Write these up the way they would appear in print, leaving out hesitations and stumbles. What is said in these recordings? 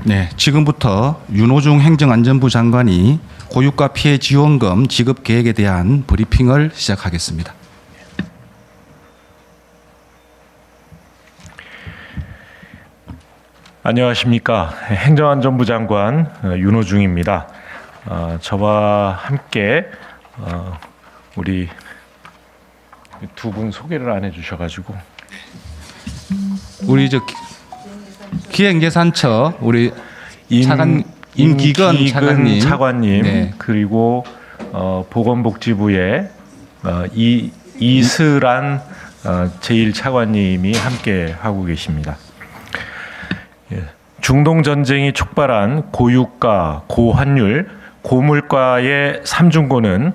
네, 지금부터 윤호중 행정안전부 장관이 고유가 피해 지원금 지급 계획에 대한 브리핑을 시작하겠습니다. 안녕하십니까. 행정안전부 장관 윤호중입니다. 저와 함께 우리 두 분 소개를 안 해주셔가지고 우리 기획예산처 우리 임기근 차관님, 네. 그리고 보건복지부의 이슬한 제1차관님이 함께 하고 계십니다. 중동 전쟁이 촉발한 고유가, 고환율, 고물가의 삼중고는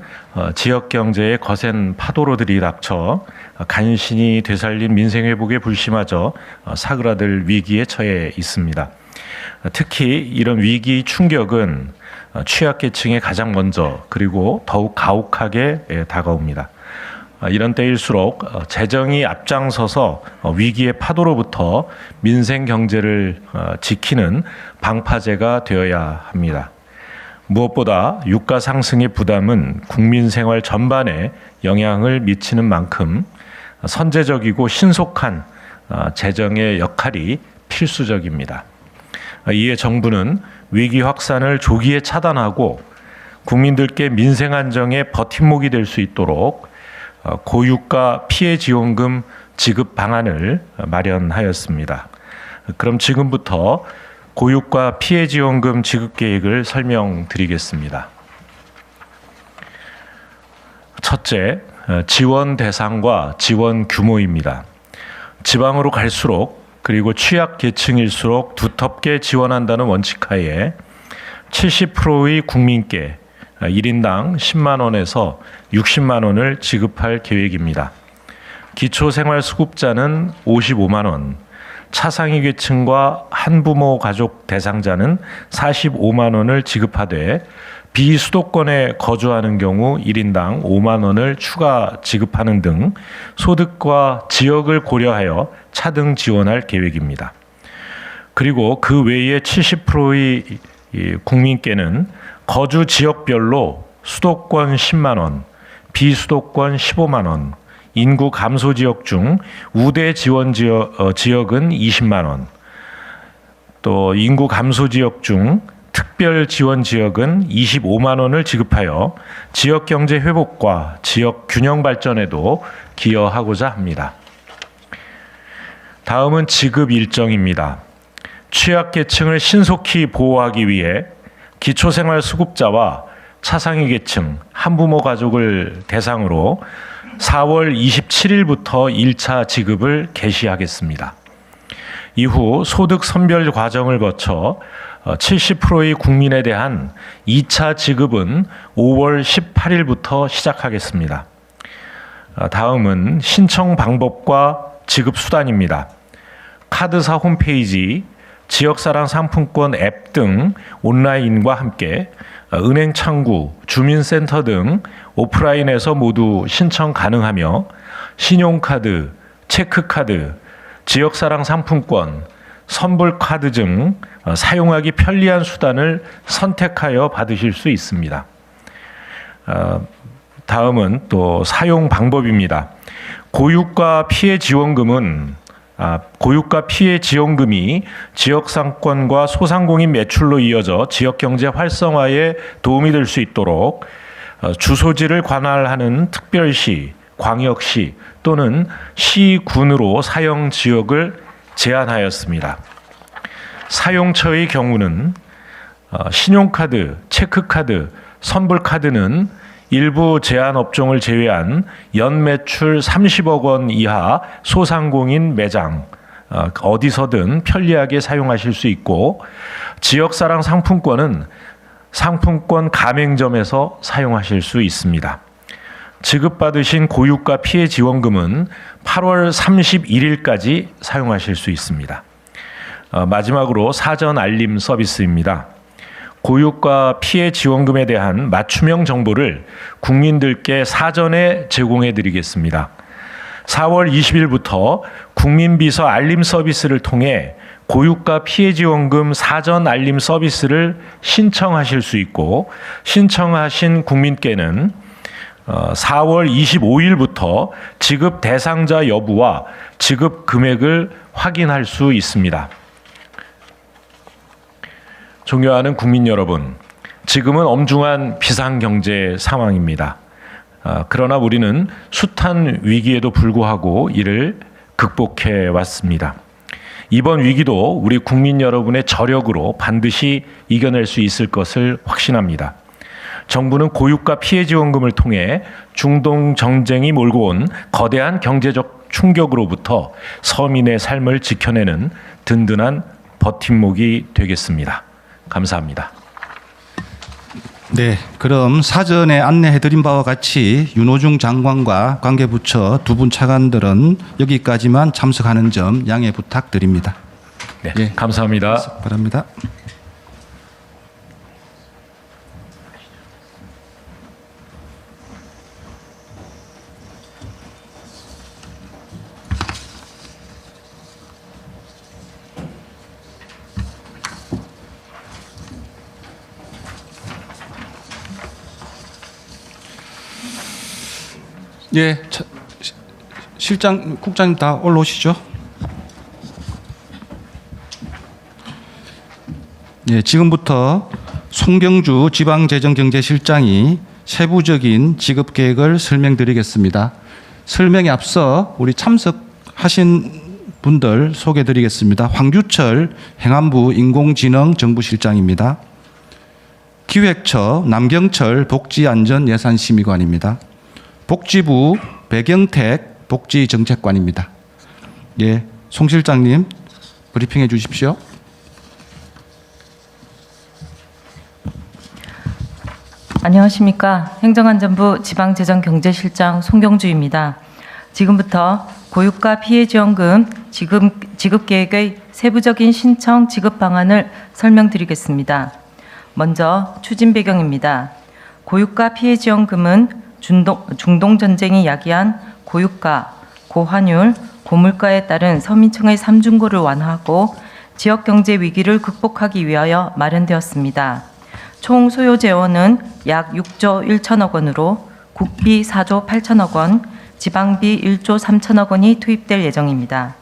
지역 경제에 거센 파도로 들이닥쳐 간신히 되살린 민생 회복에 불심하져 사그라들 위기에 처해 있습니다. 특히 이런 위기 충격은 취약계층에 가장 먼저 그리고 더욱 가혹하게 다가옵니다. 이런 때일수록 재정이 앞장서서 위기의 파도로부터 민생 경제를 지키는 방파제가 되어야 합니다. 무엇보다 유가 상승의 부담은 국민 생활 전반에 영향을 미치는 만큼 선제적이고 신속한 재정의 역할이 필수적입니다. 이에 정부는 위기 확산을 조기에 차단하고 국민들께 민생 안정의 버팀목이 될 수 있도록 고유가 피해 지원금 지급 방안을 마련하였습니다. 그럼 지금부터 고유가 피해 지원금 지급 계획을 설명드리겠습니다. 첫째, 지원 대상과 지원 규모입니다. 지방으로 갈수록 그리고 취약 계층일수록 두텁게 지원한다는 원칙하에 70%의 국민께 1인당 10만 원에서 60만 원을 지급할 계획입니다. 기초생활수급자는 55만 원, 차상위 계층과 한부모 가족 대상자는 45만 원을 지급하되 비수도권에 거주하는 경우 1인당 5만 원을 추가 지급하는 등 소득과 지역을 고려하여 차등 지원할 계획입니다. 그리고 그 외에 70%의 국민께는 거주 지역별로 수도권 10만 원, 비수도권 15만 원, 인구 감소 지역 중 우대 지원 지역은 20만 원, 또 인구 감소 지역 중 특별 지원 지역은 25만 원을 지급하여 지역 경제 회복과 지역 균형 발전에도 기여하고자 합니다. 다음은 지급 일정입니다. 취약계층을 신속히 보호하기 위해 기초생활수급자와 차상위 계층, 한부모 가족을 대상으로 4월 27일부터 1차 지급을 개시하겠습니다. 이후 소득 선별 과정을 거쳐 70%의 국민에 대한 2차 지급은 5월 18일부터 시작하겠습니다. 다음은 신청 방법과 지급 수단입니다. 카드사 홈페이지, 지역사랑 상품권 앱 등 온라인과 함께 은행 창구, 주민센터 등 오프라인에서 모두 신청 가능하며 신용카드, 체크카드, 지역사랑 상품권, 선불카드 등 사용하기 편리한 수단을 선택하여 받으실 수 있습니다. 다음은 또 사용 방법입니다. 고유가 피해 지원금이 지역 상권과 소상공인 매출로 이어져 지역 경제 활성화에 도움이 될 수 있도록 주소지를 관할하는 특별시, 광역시 또는 시군으로 사용 지역을 제한하였습니다. 사용처의 경우는 신용카드, 체크카드, 선불카드는 일부 제한 업종을 제외한 연매출 30억 원 이하 소상공인 매장 어디서든 편리하게 사용하실 수 있고 지역사랑 상품권은 상품권 가맹점에서 사용하실 수 있습니다. 지급받으신 고유가 피해 지원금은 8월 31일까지 사용하실 수 있습니다. 마지막으로 사전 알림 서비스입니다. 고유가 피해 지원금에 대한 맞춤형 정보를 국민들께 사전에 제공해 드리겠습니다. 4월 20일부터 국민비서 알림 서비스를 통해 고유가 피해지원금 사전 알림 서비스를 신청하실 수 있고, 신청하신 국민께는 4월 25일부터 지급 대상자 여부와 지급 금액을 확인할 수 있습니다. 존경하는 국민 여러분, 지금은 엄중한 비상경제 상황입니다. 그러나 우리는 숱한 위기에도 불구하고 이를 극복해 왔습니다. 이번 위기도 우리 국민 여러분의 저력으로 반드시 이겨낼 수 있을 것을 확신합니다. 정부는 고유가 피해지원금을 통해 중동 전쟁이 몰고 온 거대한 경제적 충격으로부터 서민의 삶을 지켜내는 든든한 버팀목이 되겠습니다. 감사합니다. 네, 그럼 사전에 안내해드린 바와 같이 윤호중 장관과 관계부처 두 분 차관들은 여기까지만 참석하는 점 양해 부탁드립니다. 네, 예, 감사합니다. 바랍니다. 예, 실장, 국장님 다 올라오시죠. 예, 지금부터 송경주 지방재정경제실장이 세부적인 지급 계획을 설명드리겠습니다. 설명에 앞서 우리 참석하신 분들 소개드리겠습니다. 황규철 행안부 인공지능정부실장입니다. 기획처 남경철 복지안전예산심의관입니다. 복지부 배경택 복지정책관입니다. 예, 송 실장님 브리핑해 주십시오. 안녕하십니까. 행정안전부 지방재정경제실장 송경주입니다. 지금부터 고유가 피해지원금 지급 계획의 세부적인 신청 지급 방안을 설명드리겠습니다. 먼저 추진 배경입니다. 고유가 피해지원금은 중동 전쟁이 야기한 고유가, 고환율, 고물가에 따른 서민층의 삼중고를 완화하고 지역 경제 위기를 극복하기 위하여 마련되었습니다. 총 소요 재원은 약 6조 1천억 원으로 국비 4조 8천억 원, 지방비 1조 3천억 원이 투입될 예정입니다.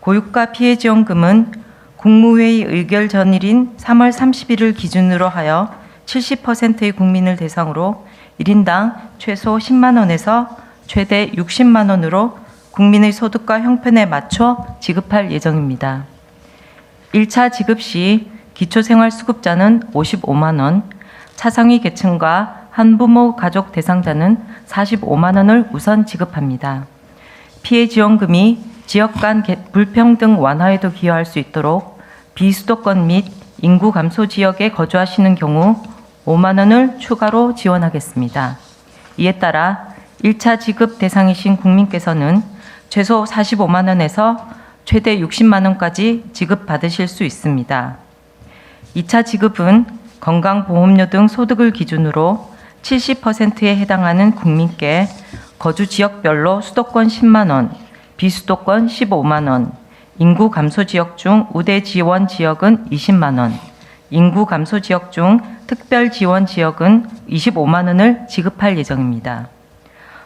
고유가 피해지원금은 국무회의 의결 전일인 3월 30일을 기준으로 하여 70%의 국민을 대상으로 1인당 최소 10만 원에서 최대 60만 원으로 국민의 소득과 형편에 맞춰 지급할 예정입니다. 1차 지급 시 기초생활수급자는 55만 원, 차상위 계층과 한부모 가족 대상자는 45만 원을 우선 지급합니다. 피해 지원금이 지역 간 불평등 완화에도 기여할 수 있도록 비수도권 및 인구 감소 지역에 거주하시는 경우 5만 원을 추가로 지원하겠습니다. 이에 따라 1차 지급 대상이신 국민께서는 최소 45만 원에서 최대 60만 원까지 지급받으실 수 있습니다. 2차 지급은 건강보험료 등 소득을 기준으로 70%에 해당하는 국민께 거주 지역별로 수도권 10만 원, 비수도권 15만 원, 인구 감소 지역 중 우대 지원 지역은 20만 원, 인구 감소 지역 중 특별 지원 지역은 25만 원을 지급할 예정입니다.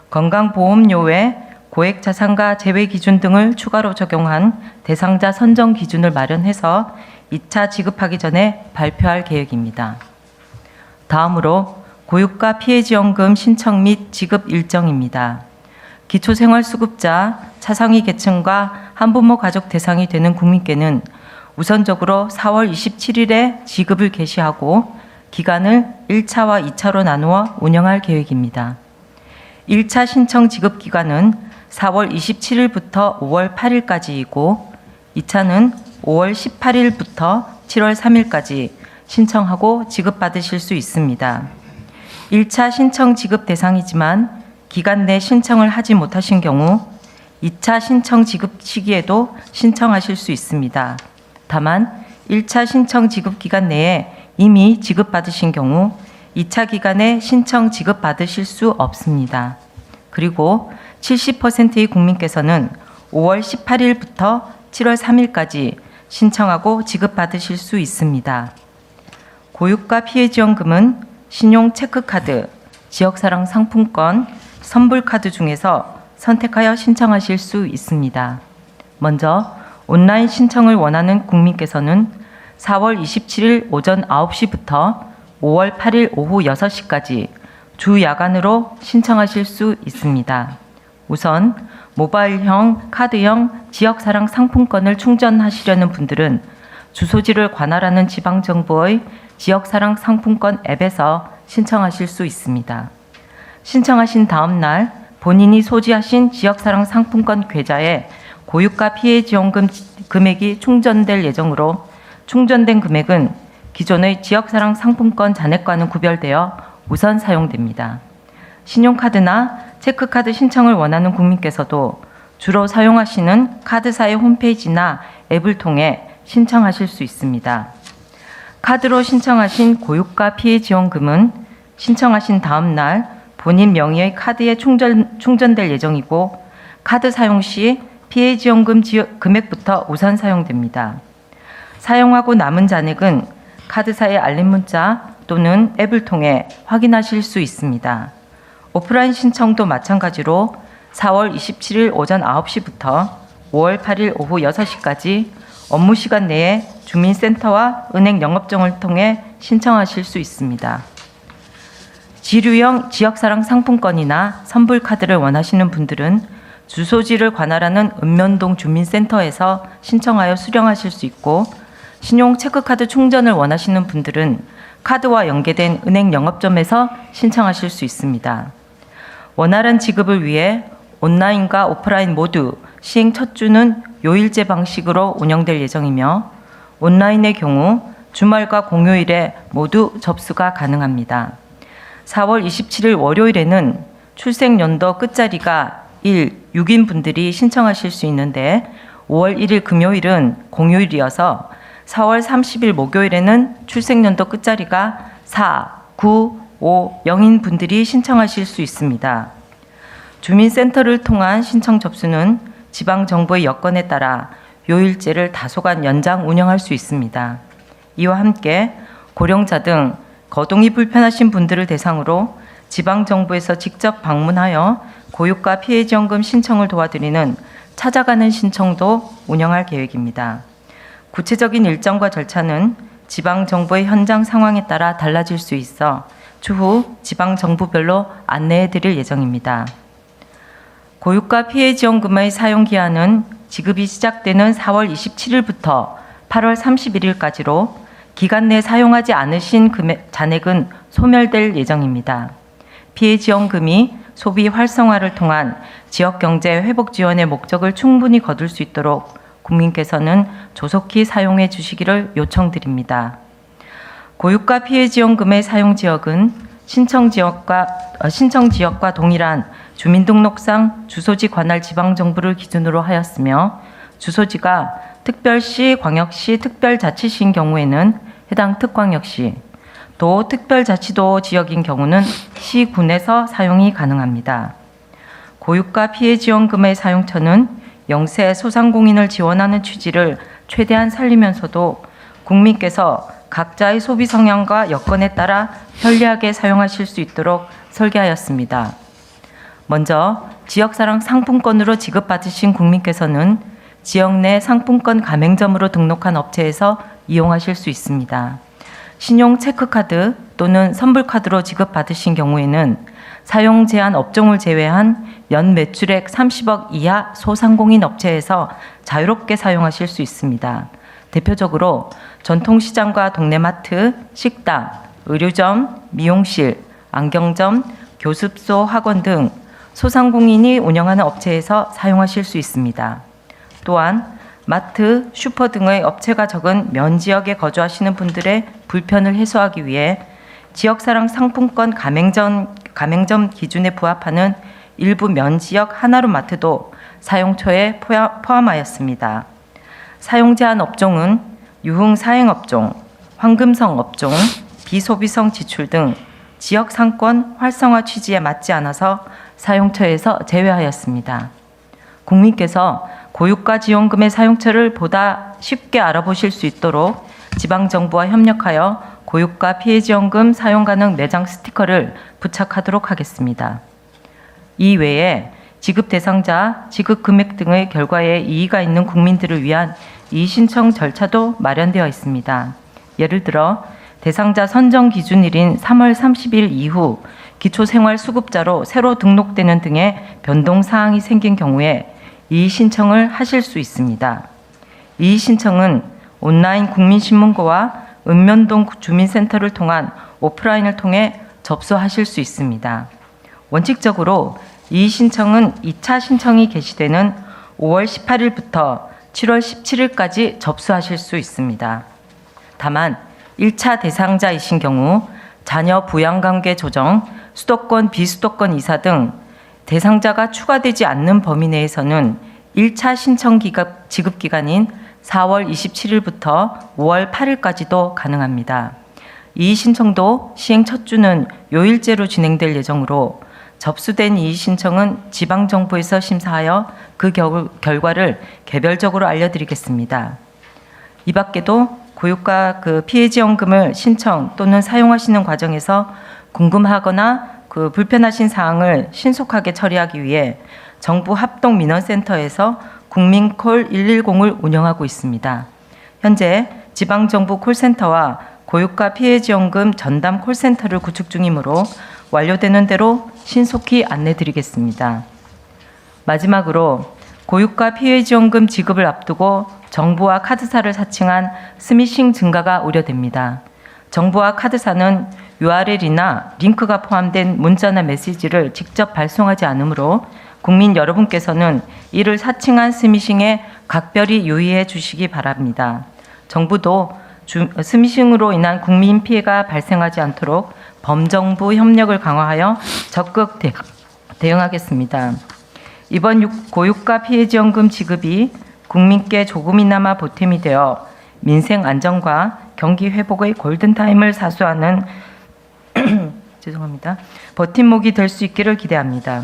건강보험료 외 고액 자산가 제외 기준 등을 추가로 적용한 대상자 선정 기준을 마련해서 2차 지급하기 전에 발표할 계획입니다. 다음으로 고유가 피해지원금 신청 및 지급 일정입니다. 기초생활수급자, 차상위 계층과 한부모 가족 대상이 되는 국민께는 우선적으로 4월 27일에 지급을 개시하고 기간을 1차와 2차로 나누어 운영할 계획입니다. 1차 신청 지급 기간은 4월 27일부터 5월 8일까지이고 2차는 5월 18일부터 7월 3일까지 신청하고 지급받으실 수 있습니다. 1차 신청 지급 대상이지만 기간 내 신청을 하지 못하신 경우 2차 신청 지급 시기에도 신청하실 수 있습니다. 다만 1차 신청 지급 기간 내에 이미 지급받으신 경우 2차 기간에 신청 지급받으실 수 없습니다. 그리고 70%의 국민께서는 5월 18일부터 7월 3일까지 신청하고 지급받으실 수 있습니다. 고유가 피해지원금은 신용 체크카드, 지역사랑 상품권, 선불카드 중에서 선택하여 신청하실 수 있습니다. 먼저 온라인 신청을 원하는 국민께서는 4월 27일 오전 9시부터 5월 8일 오후 6시까지 주 야간으로 신청하실 수 있습니다. 우선 모바일형, 카드형 지역사랑 상품권을 충전하시려는 분들은 주소지를 관할하는 지방정부의 지역사랑 상품권 앱에서 신청하실 수 있습니다. 신청하신 다음 날 본인이 소지하신 지역사랑 상품권 계좌에 고유가 피해지원금 금액이 충전될 예정으로 충전된 금액은 기존의 지역사랑 상품권 잔액과는 구별되어 우선 사용됩니다. 신용카드나 체크카드 신청을 원하는 국민께서도 주로 사용하시는 카드사의 홈페이지나 앱을 통해 신청하실 수 있습니다. 카드로 신청하신 고유가 피해지원금은 신청하신 다음 날 본인 명의의 카드에 충전될 예정이고 카드 사용 시 피해지원금 금액부터 우선 사용됩니다. 사용하고 남은 잔액은 카드사의 알림 문자 또는 앱을 통해 확인하실 수 있습니다. 오프라인 신청도 마찬가지로 4월 27일 오전 9시부터 5월 8일 오후 6시까지 업무 시간 내에 주민센터와 은행 영업정을 통해 신청하실 수 있습니다. 지류형 지역사랑 상품권이나 선불카드를 원하시는 분들은 주소지를 관할하는 읍면동 주민센터에서 신청하여 수령하실 수 있고 신용 체크카드 충전을 원하시는 분들은 카드와 연계된 은행 영업점에서 신청하실 수 있습니다. 원활한 지급을 위해 온라인과 오프라인 모두 시행 첫 주는 요일제 방식으로 운영될 예정이며 온라인의 경우 주말과 공휴일에 모두 접수가 가능합니다. 4월 27일 월요일에는 출생연도 끝자리가 6인 분들이 신청하실 수 있는데 5월 1일 금요일은 공휴일이어서 4월 30일 목요일에는 출생연도 끝자리가 4, 9, 5, 0인 분들이 신청하실 수 있습니다. 주민센터를 통한 신청 접수는 지방정부의 여건에 따라 요일제를 다소간 연장 운영할 수 있습니다. 이와 함께 고령자 등 거동이 불편하신 분들을 대상으로 지방정부에서 직접 방문하여 고유가 피해지원금 신청을 도와드리는 찾아가는 신청도 운영할 계획입니다. 구체적인 일정과 절차는 지방정부의 현장 상황에 따라 달라질 수 있어 추후 지방정부별로 안내해 드릴 예정입니다. 고유가 피해지원금의 사용기한은 지급이 시작되는 4월 27일부터 8월 31일까지로 기간 내 사용하지 않으신 잔액은 소멸될 예정입니다. 피해지원금이 소비 활성화를 통한 지역경제 회복 지원의 목적을 충분히 거둘 수 있도록 국민께서는 조속히 사용해 주시기를 요청드립니다. 고유가 피해지원금의 사용 지역은 신청 지역과 동일한 주민등록상 주소지 관할 지방정부를 기준으로 하였으며 주소지가 특별시, 광역시, 특별자치시인 경우에는 해당 특광역시, 도 특별자치도 지역인 경우는 시군에서 사용이 가능합니다. 고유가 피해지원금의 사용처는 영세 소상공인을 지원하는 취지를 최대한 살리면서도 국민께서 각자의 소비 성향과 여건에 따라 편리하게 사용하실 수 있도록 설계하였습니다. 먼저 지역사랑 상품권으로 지급받으신 국민께서는 지역 내 상품권 가맹점으로 등록한 업체에서 이용하실 수 있습니다. 신용 체크카드 또는 선불카드로 지급받으신 경우에는 사용 제한 업종을 제외한 연 매출액 30억 이하 소상공인 업체에서 자유롭게 사용하실 수 있습니다. 대표적으로 전통시장과 동네마트, 식당, 의료점, 미용실, 안경점, 교습소, 학원 등 소상공인이 운영하는 업체에서 사용하실 수 있습니다. 또한 마트, 슈퍼 등의 업체가 적은 면지역에 거주하시는 분들의 불편을 해소하기 위해 지역사랑 상품권 가맹점 기준에 부합하는 일부 면지역 하나로 마트도 사용처에 포함하였습니다. 사용 제한 업종은 유흥사행업종, 황금성 업종, 비소비성 지출 등 지역 상권 활성화 취지에 맞지 않아서 사용처에서 제외하였습니다. 국민께서 고유가 지원금의 사용처를 보다 쉽게 알아보실 수 있도록 지방정부와 협력하여 고유가 피해지원금 사용 가능 매장 스티커를 부착하도록 하겠습니다. 이외에 지급 대상자, 지급 금액 등의 결과에 이의가 있는 국민들을 위한 이의신청 절차도 마련되어 있습니다. 예를 들어 대상자 선정 기준일인 3월 30일 이후 기초생활수급자로 새로 등록되는 등의 변동사항이 생긴 경우에 이의신청을 하실 수 있습니다. 이의신청은 온라인 국민신문고와 읍면동 주민센터를 통한 오프라인을 통해 접수하실 수 있습니다. 원칙적으로 이의신청은 2차 신청이 개시되는 5월 18일부터 7월 17일까지 접수하실 수 있습니다. 다만 1차 대상자이신 경우 자녀 부양관계 조정, 수도권, 비수도권 이사 등 대상자가 추가되지 않는 범위 내에서는 1차 신청 지급 기간인 4월 27일부터 5월 8일까지도 가능합니다. 이의 신청도 시행 첫 주는 요일제로 진행될 예정으로 접수된 이의 신청은 지방정부에서 심사하여 그 결과를 개별적으로 알려드리겠습니다. 이 밖에도 고유가 피해지원금을 신청 또는 사용하시는 과정에서 궁금하거나 불편하신 사항을 신속하게 처리하기 위해 정부 합동민원센터에서 국민콜 110을 운영하고 있습니다. 현재 지방정부 콜센터와 고유가 피해지원금 전담 콜센터를 구축 중이므로 완료되는 대로 신속히 안내드리겠습니다. 마지막으로 고유가 피해지원금 지급을 앞두고 정부와 카드사를 사칭한 스미싱 증가가 우려됩니다. 정부와 카드사는 URL이나 링크가 포함된 문자나 메시지를 직접 발송하지 않으므로 국민 여러분께서는 이를 사칭한 스미싱에 각별히 유의해 주시기 바랍니다. 정부도 스미싱으로 인한 국민 피해가 발생하지 않도록 범정부 협력을 강화하여 적극 대응하겠습니다. 이번 고유가 피해지원금 지급이 국민께 조금이나마 보탬이 되어 민생 안정과 경기 회복의 골든타임을 사수하는 죄송합니다. 버팀목이 될 수 있기를 기대합니다.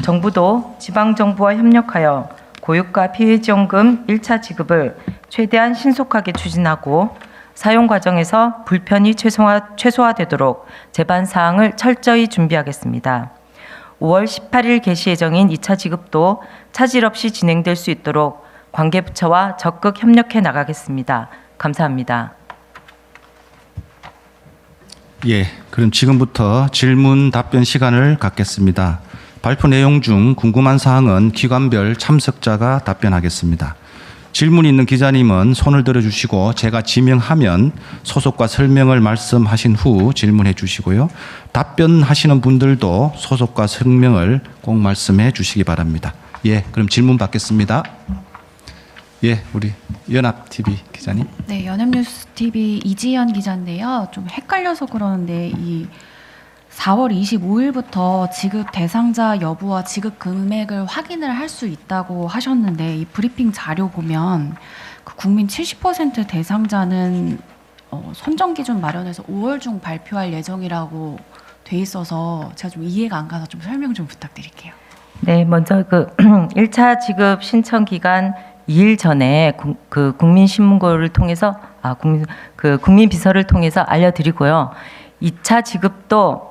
정부도 지방정부와 협력하여 고유가 피해지원금 1차 지급을 최대한 신속하게 추진하고 사용 과정에서 불편이 최소화되도록 제반 사항을 철저히 준비하겠습니다. 5월 18일 개시 예정인 2차 지급도 차질 없이 진행될 수 있도록 관계부처와 적극 협력해 나가겠습니다. 감사합니다. 예, 그럼 지금부터 질문 답변 시간을 갖겠습니다. 발표 내용 중 궁금한 사항은 기관별 참석자가 답변하겠습니다. 질문이 있는 기자님은 손을 들어주시고 제가 지명하면 소속과 설명을 말씀하신 후 질문해 주시고요. 답변하시는 분들도 소속과 설명을 꼭 말씀해 주시기 바랍니다. 예, 그럼 질문 받겠습니다. 예, 우리 연합TV 기자님. 네, 연합뉴스TV 이지연 기자인데요. 좀 헷갈려서 그러는데 이 4월 25일부터 지급 대상자 여부와 지급 금액을 확인을 할 수 있다고 하셨는데 이 브리핑 자료 보면 그 국민 70% 대상자는 선정 기준 마련해서 5월 중 발표할 예정이라고 돼 있어서 제가 좀 이해가 안 가서 좀 설명 좀 부탁드릴게요. 네, 먼저 1차 지급 신청 기간 2일 전에 국민신문고를 통해서 국민 비서를 통해서 알려드리고요. 2차 지급도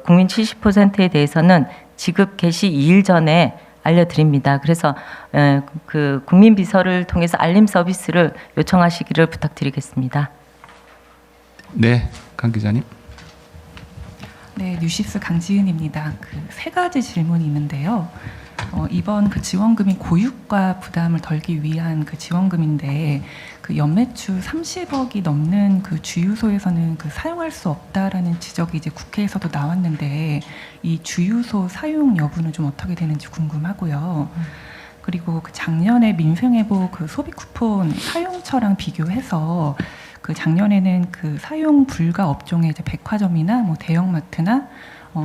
국민 70%에 대해서는 지급 개시 2일 전에 알려드립니다. 그래서 국민 비서를 통해서 알림 서비스를 요청하시기를 부탁드리겠습니다. 네, 강 기자님. 네, 뉴시스 강지은입니다. 세 가지 질문이 있는데요. 이번 지원금이 고유가 부담을 덜기 위한 지원금인데 연매출 30억이 넘는 주유소에서는 사용할 수 없다라는 지적이 이제 국회에서도 나왔는데 이 주유소 사용 여부는 좀 어떻게 되는지 궁금하고요. 그리고 작년에 민생회복 소비 쿠폰 사용처랑 비교해서 작년에는 사용 불가 업종의 이제 백화점이나 대형마트나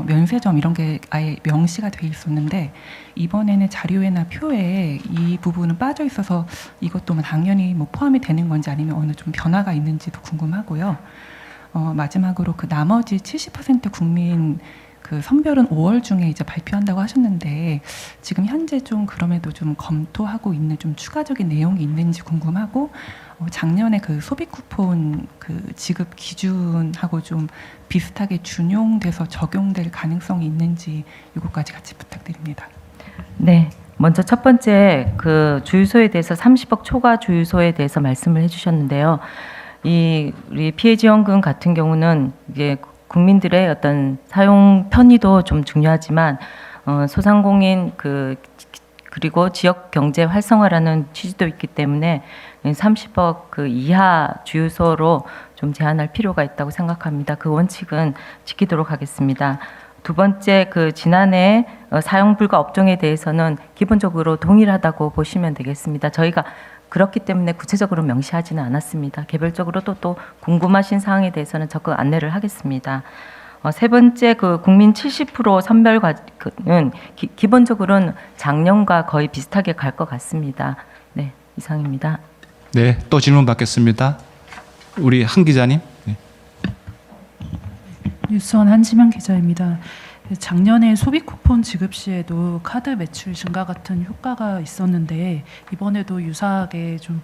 면세점 이런 게 아예 명시가 돼 있었는데 이번에는 자료에나 표에 이 부분은 빠져 있어서 이것도 당연히 포함이 되는 건지 아니면 어느 좀 변화가 있는지도 궁금하고요. 마지막으로 나머지 70% 국민 그 선별은 5월 중에 이제 발표한다고 하셨는데 지금 현재 좀 그럼에도 좀 검토하고 있는 좀 추가적인 내용이 있는지 궁금하고 작년에 그 소비 쿠폰 그 지급 기준하고 좀 비슷하게 준용돼서 적용될 가능성이 있는지 이것까지 같이 부탁드립니다. 네. 먼저 첫 번째 그 주유소에 대해서 30억 초과 주유소에 대해서 말씀을 해주셨는데요. 우리 피해 지원금 같은 경우는 이게 국민들의 어떤 사용 편의도 좀 중요하지만 소상공인 그리고 지역 경제 활성화라는 취지도 있기 때문에 30억 그 이하 주유소로 좀 제한할 필요가 있다고 생각합니다. 그 원칙은 지키도록 하겠습니다. 두 번째 그 지난해 사용 불가 업종에 대해서는 기본적으로 동일하다고 보시면 되겠습니다. 저희가 그렇기 때문에 구체적으로 명시하지는 않았습니다. 개별적으로도 또 궁금하신 사항에 대해서는 적극 안내를 하겠습니다. 세 번째 그 국민 70% 선별과는 기본적으로는 작년과 거의 비슷하게 갈 것 같습니다. 네, 이상입니다. 네, 또 질문 받겠습니다. 우리 한 기자님. 네. 뉴스원 한지명 기자입니다. 작년에 소비 쿠폰 지급 시에도 카드 매출 증가 같은 효과가 있었는데 이번에도 유사하게 좀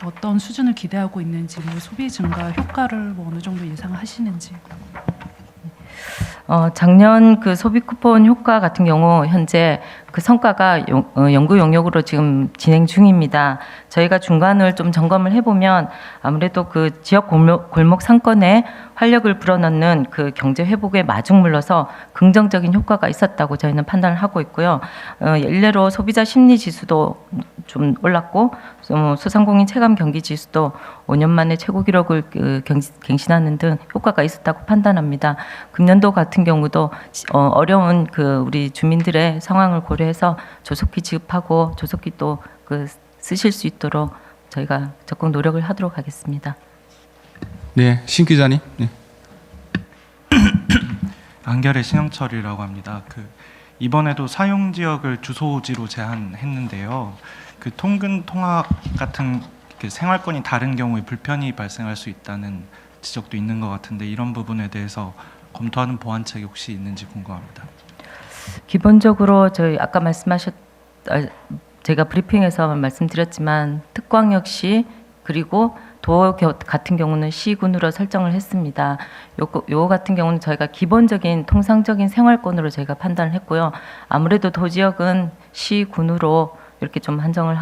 어떤 수준을 기대하고 있는지, 뭐 소비 증가 효과를 뭐 어느 정도 예상하시는지. 작년 그 소비 쿠폰 효과 같은 경우 현재 그 성과가 연구 용역으로 지금 진행 중입니다. 저희가 중간을 좀 점검을 해보면 아무래도 그 지역 골목 상권에 활력을 불어넣는 그 경제 회복에 마중물러서 긍정적인 효과가 있었다고 저희는 판단을 하고 있고요. 일례로 소비자 심리 지수도 좀 올랐고 소상공인 체감 경기 지수도 5년 만에 최고 기록을 갱신하는 등 효과가 있었다고 판단합니다. 금년도 같은 경우도 어려운 그 우리 주민들의 상황을 고려해서 조속히 지급하고 조속히 또 그 쓰실 수 있도록 저희가 적극 노력을 하도록 하겠습니다. 네, 신 기자님. 네. 안결의 신영철이라고 합니다. 이번에도 사용 지역을 주소지로 제한했는데요. 그 통근 통학 같은 생활권이 다른 경우에 불편이 발생할 수 있다는 지적도 있는 것 같은데 이런 부분에 대해서 검토하는 보완책이 혹시 있는지 궁금합니다. 기본적으로 저희 아까 제가 브리핑에서 말씀드렸지만 특광역시 그리고 도 같은 경우는 시군으로 설정을 했습니다. 요 같은 경우는 저희가 기본적인 통상적인 생활권으로 저희가 판단을 했고요. 아무래도 도 지역은 시군으로 이렇게 좀 한정을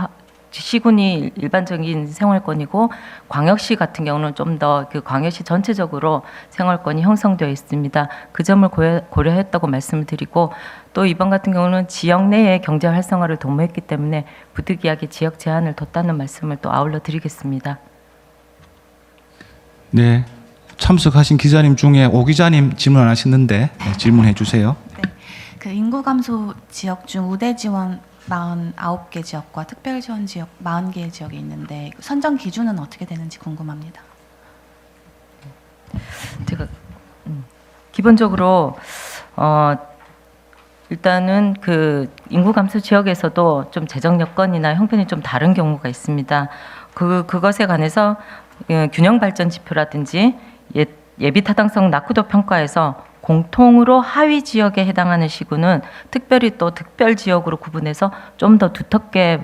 시군이 일반적인 생활권이고 광역시 같은 경우는 좀 더 그 광역시 전체적으로 생활권이 형성되어 있습니다. 그 점을 고려했다고 말씀을 드리고 또 이번 같은 경우는 지역 내의 경제 활성화를 도모했기 때문에 부득이하게 지역 제한을 뒀다는 말씀을 또 아울러 드리겠습니다. 네, 참석하신 기자님 중에 오 기자님 질문 안 하셨는데 네, 질문해 주세요. 네, 그 인구 감소 지역 중 우대 지원 49개 지역과 특별 지원 지역 40개 지역이 있는데 선정 기준은 어떻게 되는지 궁금합니다. 제가 기본적으로 일단은 그 인구 감소 지역에서도 좀 재정 여건이나 형편이 좀 다른 경우가 있습니다. 그것에 관해서 균형 발전 지표라든지 예비 타당성 낙후도 평가에서 공통으로 하위 지역에 해당하는 시군은 특별히 또 특별 지역으로 구분해서 좀 더 두텁게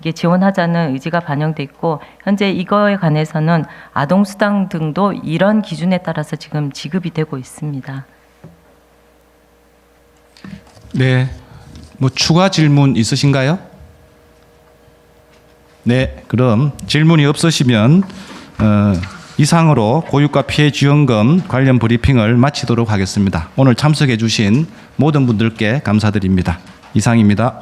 이게 지원하자는 의지가 반영돼 있고 현재 이거에 관해서는 아동수당 등도 이런 기준에 따라서 지금 지급이 되고 있습니다. 네, 뭐 추가 질문 있으신가요? 네, 그럼 질문이 없으시면 이상으로 고유가 피해 지원금 관련 브리핑을 마치도록 하겠습니다. 오늘 참석해 주신 모든 분들께 감사드립니다. 이상입니다.